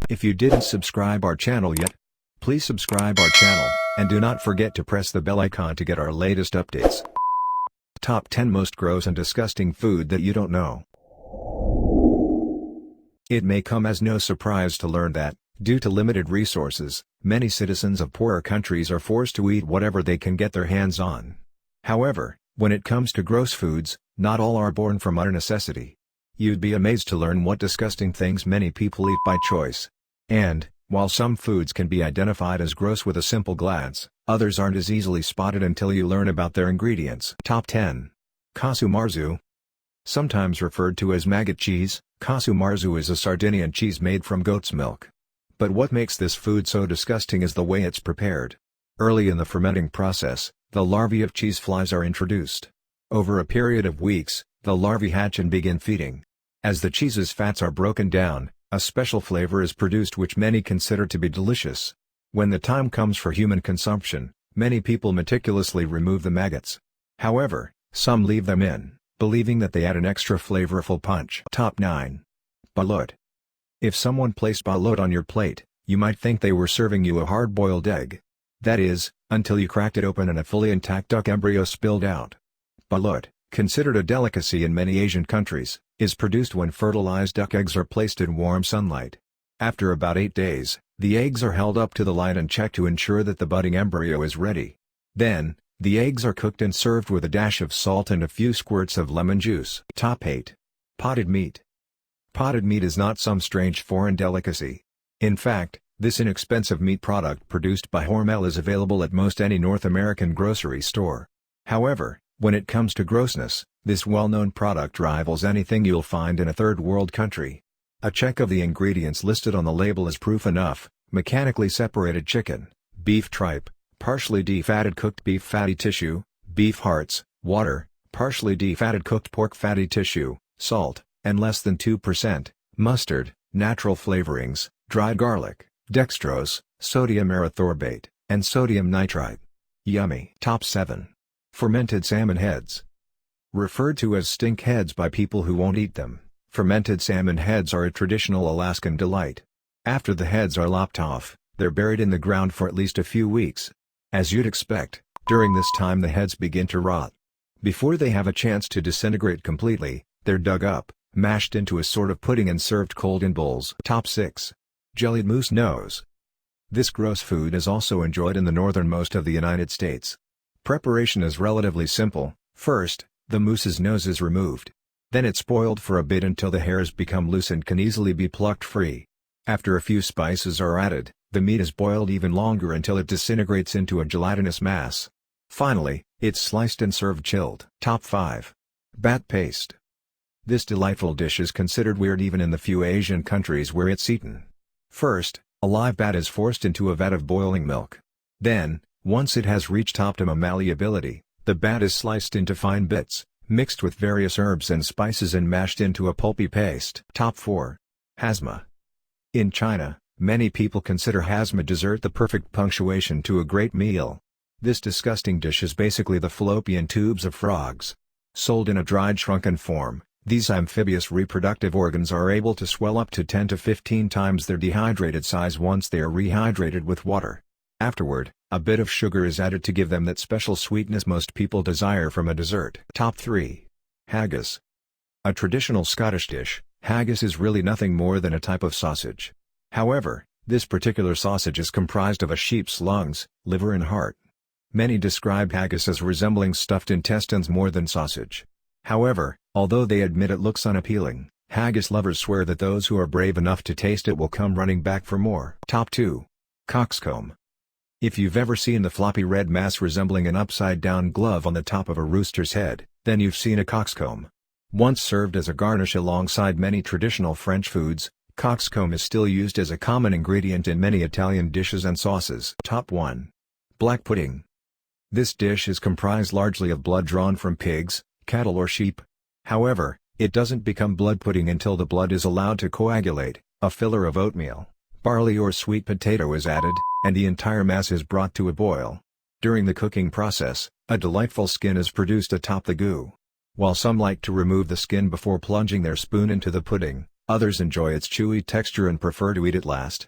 If you didn't subscribe our channel yet, please subscribe our channel, and do not forget to press the bell icon to get our latest updates. Top 10 Most Gross and Disgusting Food That You Don't Know. It may come as no surprise to learn that, due to limited resources, many citizens of poorer countries are forced to eat whatever they can get their hands on. However, when it comes to gross foods, not all are born from utter necessity. You'd be amazed to learn what disgusting things many people eat by choice. And, while some foods can be identified as gross with a simple glance, others aren't as easily spotted until you learn about their ingredients. Top 10. Casu marzu. Sometimes referred to as maggot cheese, casu marzu is a Sardinian cheese made from goat's milk. But what makes this food so disgusting is the way it's prepared. Early in the fermenting process, the larvae of cheese flies are introduced. Over a period of weeks, the larvae hatch and begin feeding. As the cheese's fats are broken down, a special flavor is produced which many consider to be delicious. When the time comes for human consumption, many people meticulously remove the maggots. However, some leave them in, believing that they add an extra flavorful punch. Top 9. Balut. If someone placed balut on your plate, you might think they were serving you a hard-boiled egg. That is, until you cracked it open and a fully intact duck embryo spilled out. Balut, considered a delicacy in many Asian countries, is produced when fertilized duck eggs are placed in warm sunlight. After about 8 days, the eggs are held up to the light and checked to ensure that the budding embryo is ready. Then, the eggs are cooked and served with a dash of salt and a few squirts of lemon juice. Top 8. Potted meat. Potted meat is not some strange foreign delicacy. In fact, this inexpensive meat product produced by Hormel is available at most any North American grocery store. However, when it comes to grossness, this well-known product rivals anything you'll find in a third-world country. A check of the ingredients listed on the label is proof enough: mechanically separated chicken, beef tripe, partially defatted cooked beef fatty tissue, beef hearts, water, partially defatted cooked pork fatty tissue, salt, and less than 2%, mustard, natural flavorings, dried garlic, dextrose, sodium erythorbate, and sodium nitrite. Yummy. Top 7. Fermented salmon heads. Referred to as stink heads by people who won't eat them, fermented salmon heads are a traditional Alaskan delight. After the heads are lopped off, they're buried in the ground for at least a few weeks. As you'd expect, during this time the heads begin to rot. Before they have a chance to disintegrate completely, they're dug up, mashed into a sort of pudding and served cold in bowls. Top 6. Jellied moose nose. This gross food is also enjoyed in the northernmost of the United States. Preparation is relatively simple. First, the moose's nose is removed. Then it's boiled for a bit until the hairs become loose and can easily be plucked free. After a few spices are added, the meat is boiled even longer until it disintegrates into a gelatinous mass. Finally, it's sliced and served chilled. Top 5. Bat paste. This delightful dish is considered weird even in the few Asian countries where it's eaten. First, a live bat is forced into a vat of boiling milk. Then, once it has reached optimum malleability, the bat is sliced into fine bits, mixed with various herbs and spices and mashed into a pulpy paste. Top 4. Hazma. In China, many people consider hazma dessert the perfect punctuation to a great meal. This disgusting dish is basically the fallopian tubes of frogs. Sold in a dried shrunken form, these amphibious reproductive organs are able to swell up to 10 to 15 times their dehydrated size once they are rehydrated with water. Afterward, a bit of sugar is added to give them that special sweetness most people desire from a dessert. Top 3. Haggis. A traditional Scottish dish, haggis is really nothing more than a type of sausage. However, this particular sausage is comprised of a sheep's lungs, liver and heart. Many describe haggis as resembling stuffed intestines more than sausage. However, although they admit it looks unappealing, haggis lovers swear that those who are brave enough to taste it will come running back for more. Top 2. Cockscomb. If you've ever seen the floppy red mass resembling an upside-down glove on the top of a rooster's head, then you've seen a cockscomb. Once served as a garnish alongside many traditional French foods, cockscomb is still used as a common ingredient in many Italian dishes and sauces. Top 1. Black pudding. This dish is comprised largely of blood drawn from pigs, cattle or sheep. However, it doesn't become blood pudding until the blood is allowed to coagulate. A filler of oatmeal, barley or sweet potato is added, and the entire mass is brought to a boil. During the cooking process, a delightful skin is produced atop the goo. While some like to remove the skin before plunging their spoon into the pudding, Others enjoy its chewy texture and prefer to eat it last.